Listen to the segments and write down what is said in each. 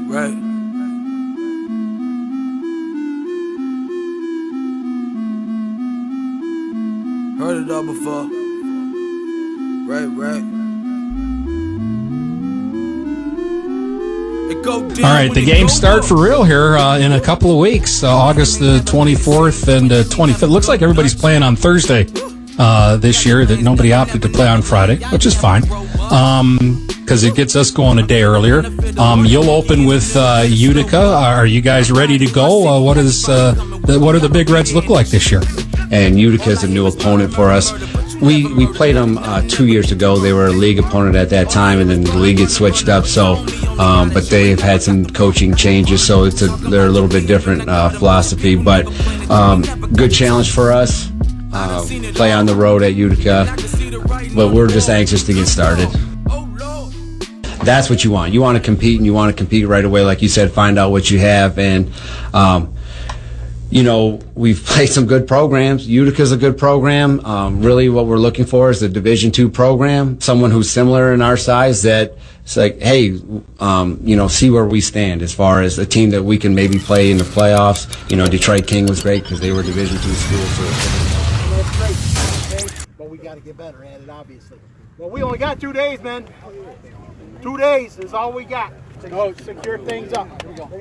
Right. Heard it all before. Right. All right, the games start for real here in a couple of weeks, August the 24th and 25th. Looks like everybody's playing on Thursday this year, that nobody opted to play on Friday, which is fine, because it gets us going a day earlier. You'll open with Utica. Are you guys ready to go? What do the Big Reds look like this year? And Utica is a new opponent for us. We played them 2 years ago. They were a league opponent at that time, and then the league had switched up. So, but they've had some coaching changes, so they're a little bit different philosophy. But good challenge for us. Play on the road at Utica, but we're just anxious to get started. That's what you want. You want to compete, and you want to compete right away, like you said. Find out what you have, and we've played some good programs. Utica's a good program. Really what we're looking for is a Division II program, someone who's similar in our size that it's like, hey, see where we stand as far as a team that we can maybe play in the playoffs. Detroit King was great because they were a Division II school. That's great, okay? But we got to get better at it, obviously. Well, we only got 2 days, man. 2 days is all we got to go secure things up. Here we go. We're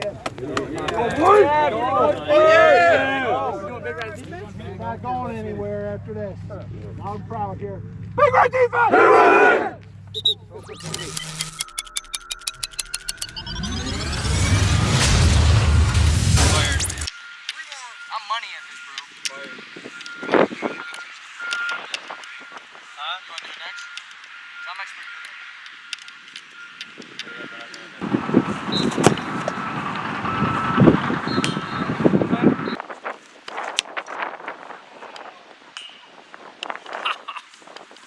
not going anywhere after this. I'm proud here. Big Red defense! I'm money at this, bro. Huh? You want to do it next? I'm expert good at it.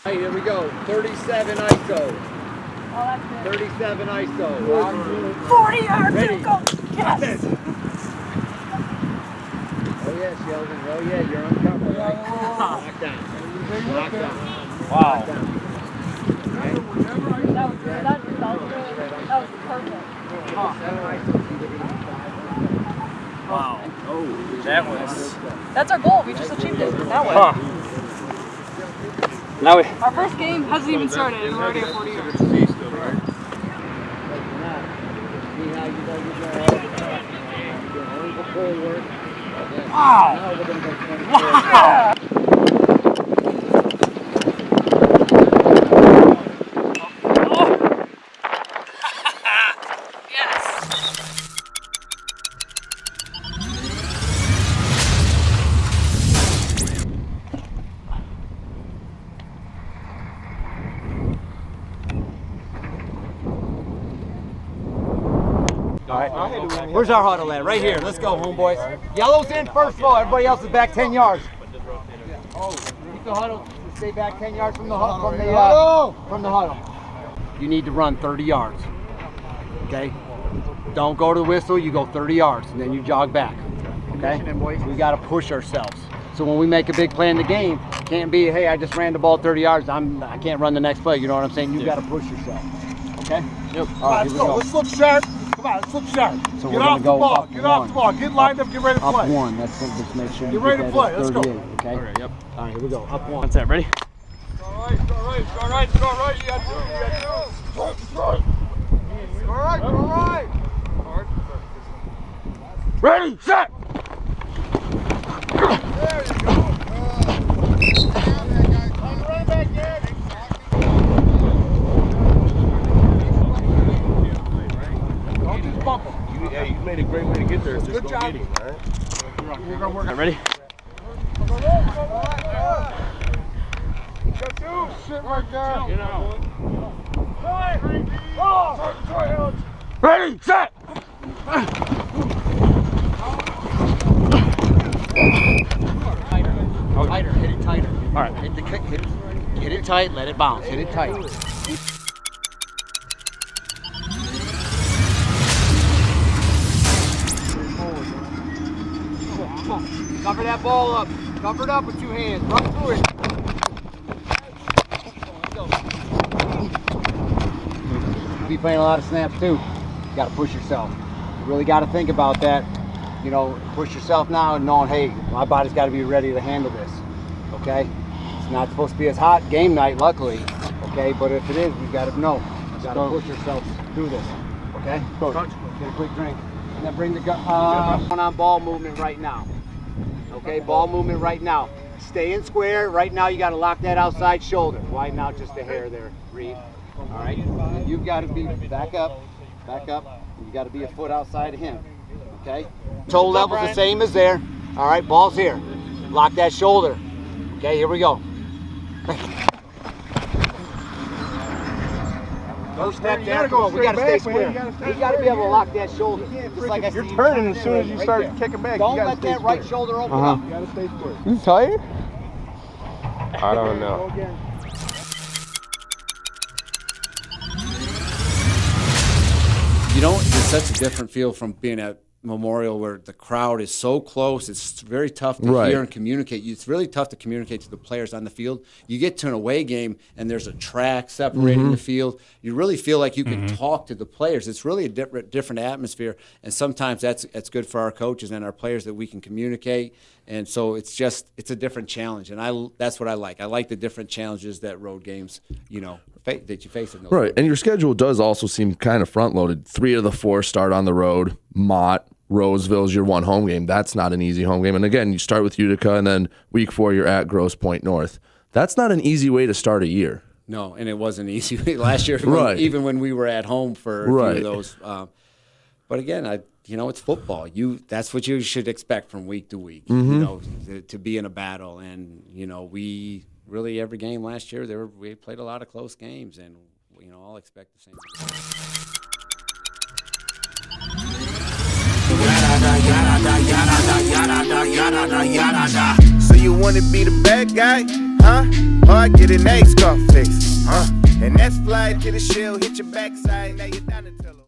Hey, here we go. 37 ISO. Oh, that's good. 37 ISO. 40 yards. Ready. Go. Yes. Oh yeah, Sheldon. Oh yeah, you're on cover, right? Lock down. Lock down. Wow. Lock down. Okay. That was perfect. Wow. Oh, that was. That's our goal. We just achieved it. That way. Now we. Our first game hasn't even started, and we're already at 40 yards. Wow. Wow. All right. Where's our huddle at? Right here. Let's go, homeboys. Yellow's in first of all. Everybody else is back 10 yards. Keep the huddle. Stay back 10 yards from the huddle. You need to run 30 yards. Okay? Don't go to the whistle. You go 30 yards, and then you jog back. Okay? We got to push ourselves. So when we make a big play in the game, it can't be, hey, I just ran the ball 30 yards. I can't run the next play. You know what I'm saying? You got to push yourself. Okay? Yep. All right, let's go. Let's look sharp. Come on, let's look sharp. So get off the ball. Get off the ball. Get lined up. Get ready to play. Up one. That's going to just make sure you get ready to play. Let's go. Okay? Okay, yep. All right, here we go. Up one. What's that? Ready? Go right. You got to do. Go right. Ready, set! There you go. Run back in. Don't just bump him. You made a great way to get there. Good job. Getting, all right? You're going to work. Ready? Got two. Shit right there. You know. Ready, set! Tighter, hit it tighter. All right. Hit the kick, hit it tight, let it bounce. Hit it tight. Cover that ball up. Cover it up with 2 hands. Run through it. Be playing a lot of snaps too. You got to push yourself. You really got to think about that. You know, push yourself now and knowing, hey, my body's got to be ready to handle this. Okay? It's not supposed to be as hot game night, luckily. Okay? But if it is, you got to know. You got to push yourself through this. Okay? Coach, get a quick drink. And then bring the gun on ball movement right now. Okay? Ball movement right now. Stay in square. Right now, you got to lock that outside shoulder. Widen out just a hair there, Reed. All right? You've got to be back up. Back up. You got to be a foot outside of him. Okay? Toe level's the same as there. All right, ball's here. Lock that shoulder. Okay, here we go. First step there. Come on, we got to stay square. You got to be able to lock that shoulder. Just like I You're turning as soon as you start kicking back. Don't let that right shoulder open up. You gotta stay square. You tired? I don't know. You know, it's such a different feel from being at Memorial where the crowd is so close. It's very tough to hear and communicate. It's really tough to communicate to the players on the field. You get to an away game and there's a track separating the field. You really feel like you can talk to the players. It's really a different atmosphere, and sometimes that's good for our coaches and our players that we can communicate. And so it's a different challenge, and that's what I like. I like the different challenges that road games, that you face in those. Right, and your schedule does also seem kind of front-loaded. 3 of the 4 start on the road. Mott, Roseville's your one home game. That's not an easy home game. And again, you start with Utica, and then week 4 you're at Grosse Pointe North. That's not an easy way to start a year. No, and it wasn't easy last year, even when we were at home for a few of those. But again, it's football. That's what you should expect from week to week. To be in a battle, and we really every game last year we played a lot of close games, and all expect the same. So you wanna be the bad guy, huh? Or I get an A-scar fix, huh? And that's fly to the shell, hit your backside, now you're down to tell 'em.